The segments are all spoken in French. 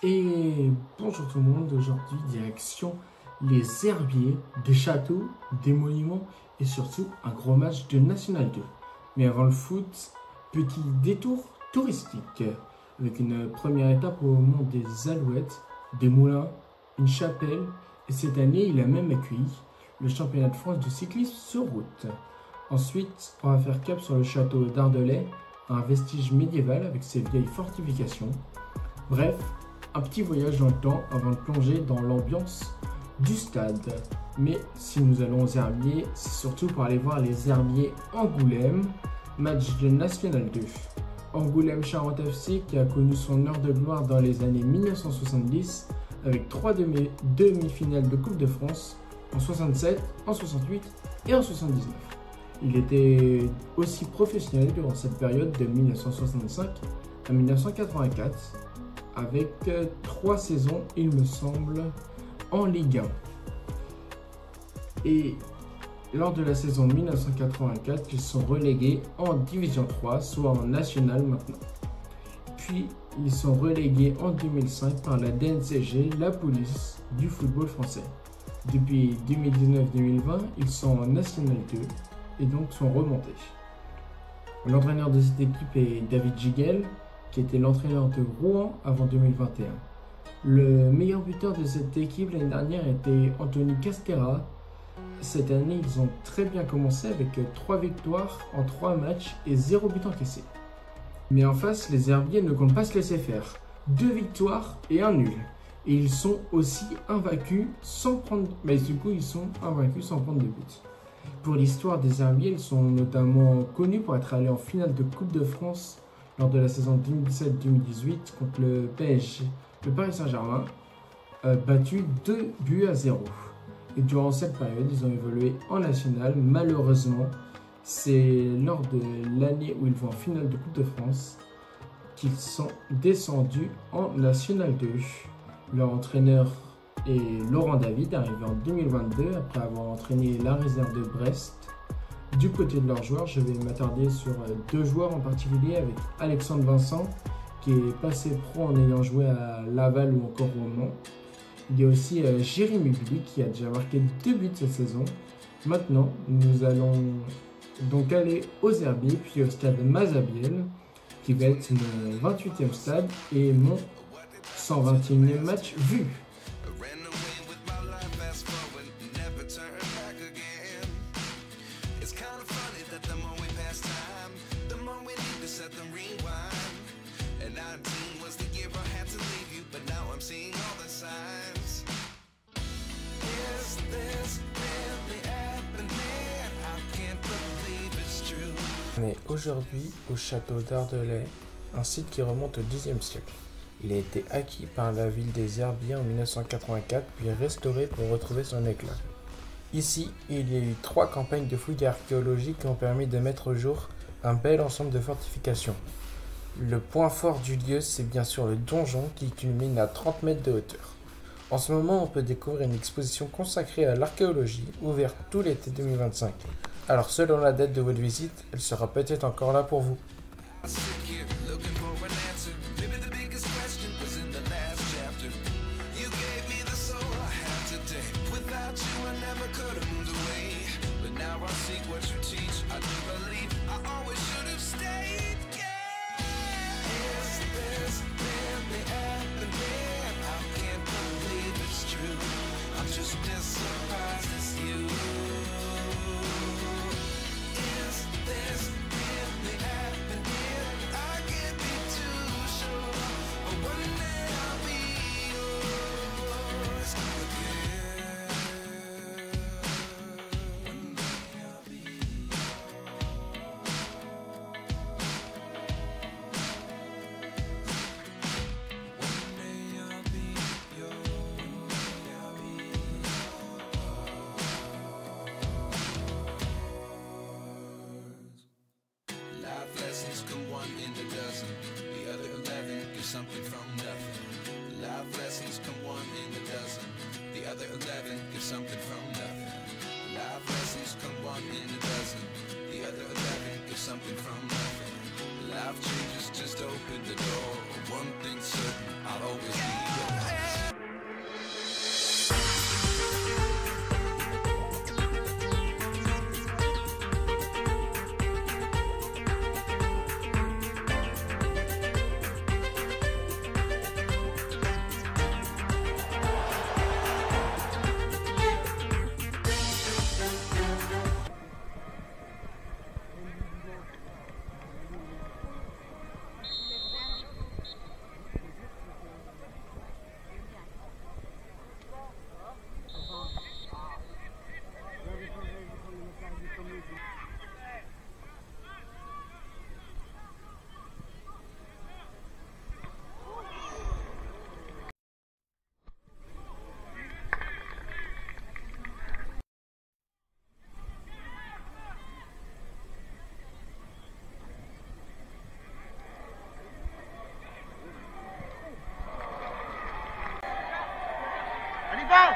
Et bonjour tout le monde, aujourd'hui direction les herbiers, des châteaux, des monuments et surtout un gros match de National 2. Mais avant le foot, petit détour touristique avec une première étape au mont des Alouettes, des moulins, une chapelle et cette année il a même accueilli le championnat de France de cyclisme sur route. Ensuite, on va faire cap sur le château d'Ardelais, un vestige médiéval avec ses vieilles fortifications. Bref, un petit voyage dans le temps avant de plonger dans l'ambiance du stade. Mais si nous allons aux herbiers, c'est surtout pour aller voir les herbiers Angoulême, match de National 2. Angoulême Charente FC qui a connu son heure de gloire dans les années 1970 avec 3 demi-finales de Coupe de France en 67, en 68 et en 79. Il était aussi professionnel durant cette période de 1965 à 1984 avec 3 saisons, il me semble, en Ligue 1. Et lors de la saison 1984, ils sont relégués en Division 3, soit en National maintenant. Puis, ils sont relégués en 2005 par la DNCG, la police du football français. Depuis 2019-2020, ils sont en National 2 et donc sont remontés. L'entraîneur de cette équipe est David Giguel, qui était l'entraîneur de Rouen avant 2021. Le meilleur buteur de cette équipe l'année dernière était Anthony Castera. Cette année, ils ont très bien commencé avec 3 victoires en 3 matchs et 0 but encaissé. Mais en face, les herbiers ne comptent pas se laisser faire. 2 victoires et 1 nul. Et ils sont aussi invaincus sans prendre... ils sont invaincus sans prendre de but. Pour l'histoire des herbiers, ils sont notamment connus pour être allés en finale de Coupe de France lors de la saison 2017-2018 contre le PSG, le Paris Saint-Germain, battu 2-0. Et durant cette période, ils ont évolué en national. Malheureusement, c'est lors de l'année où ils vont en finale de Coupe de France qu'ils sont descendus en National 2. Leur entraîneur est Laurent David, arrivé en 2022 après avoir entraîné la réserve de Brest. Du côté de leurs joueurs, je vais m'attarder sur 2 joueurs en particulier avec Alexandre Vincent qui est passé pro en ayant joué à Laval ou encore au Mans. Il y a aussi Jérémy Billy qui a déjà marqué 2 buts cette saison. Maintenant, nous allons donc aller aux herbiers puis au stade Mazabiel qui va être mon 28e stade et mon 121e match vu. On est aujourd'hui au château d'Ardelais, un site qui remonte au Xe siècle. Il a été acquis par la ville des Herbiers en 1984 puis restauré pour retrouver son éclat. Ici, il y a eu 3 campagnes de fouilles archéologiques qui ont permis de mettre au jour un bel ensemble de fortifications. Le point fort du lieu, c'est bien sûr le donjon qui culmine à 30 mètres de hauteur. En ce moment, on peut découvrir une exposition consacrée à l'archéologie, ouverte tout l'été 2025. Alors selon la date de votre visite, elle sera peut-être encore là pour vous. Something from nothing. Life lessons come 1 in a dozen. The other 11 give something from nothing. Life lessons come 1 in a dozen. The other 11 give something from nothing. Life changes, just open the door. One thing's certain, I'll always be Regarde,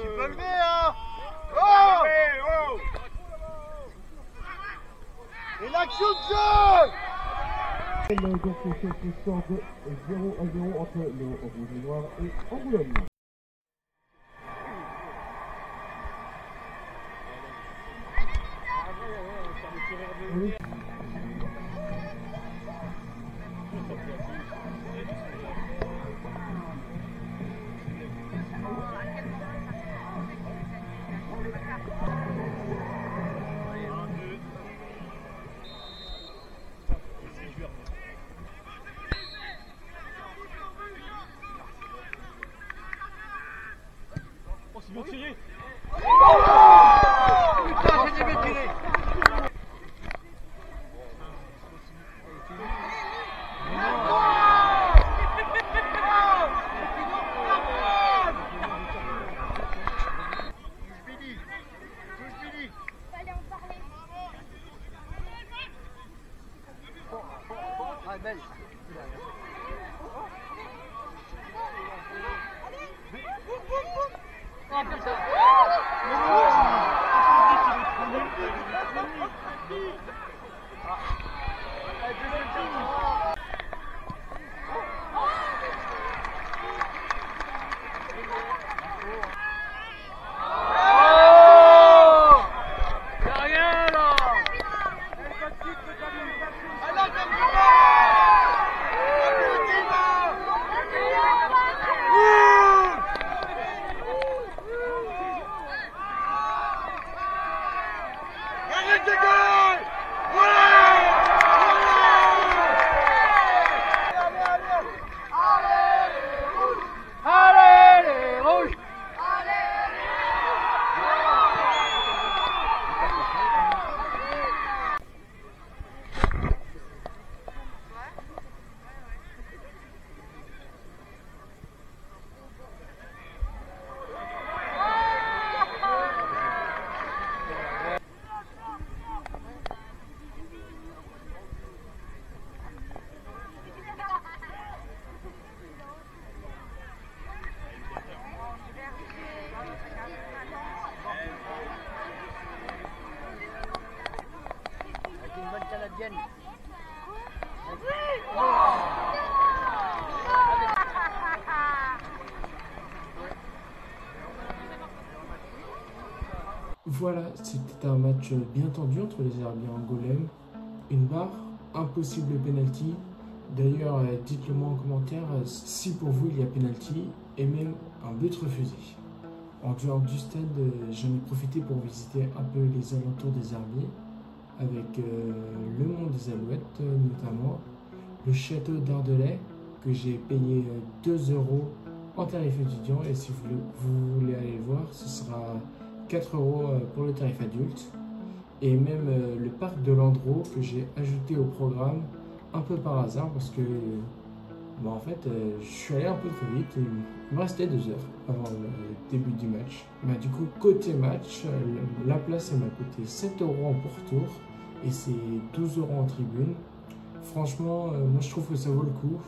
tu peux lever, hein. Oh, et l'action de jeu. Donc c'est sort de 0-0 entre le Rouge et Noir et Angoulême. Bien tiré. Putain, j'ai bien tiré. Ah, belle. Voilà, c'était un match bien tendu entre les Herbiers et Angoulême. Une barre, impossible penalty. D'ailleurs, dites-le moi en commentaire si pour vous il y a penalty et même un but refusé. En dehors du stade, j'en ai profité pour visiter un peu les alentours des Herbiers avec le Mont des Alouettes notamment, le château d'Ardelais que j'ai payé 2 € en tarif étudiant et si vous voulez aller le voir, ce sera 4 € pour le tarif adulte et même le parc de Landreau que j'ai ajouté au programme un peu par hasard parce que en fait je suis allé un peu trop vite et il me restait 2 heures avant le début du match. Du coup côté match, la place elle m'a coûté 7 € en pour-retour et c'est 12 € en tribune. Franchement moi je trouve que ça vaut le coup.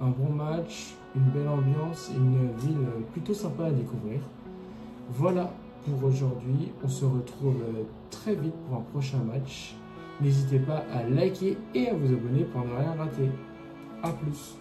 Un bon match, une belle ambiance et une ville plutôt sympa à découvrir. Voilà pour aujourd'hui, on se retrouve très vite pour un prochain match. N'hésitez pas à liker et à vous abonner pour ne rien rater. A plus.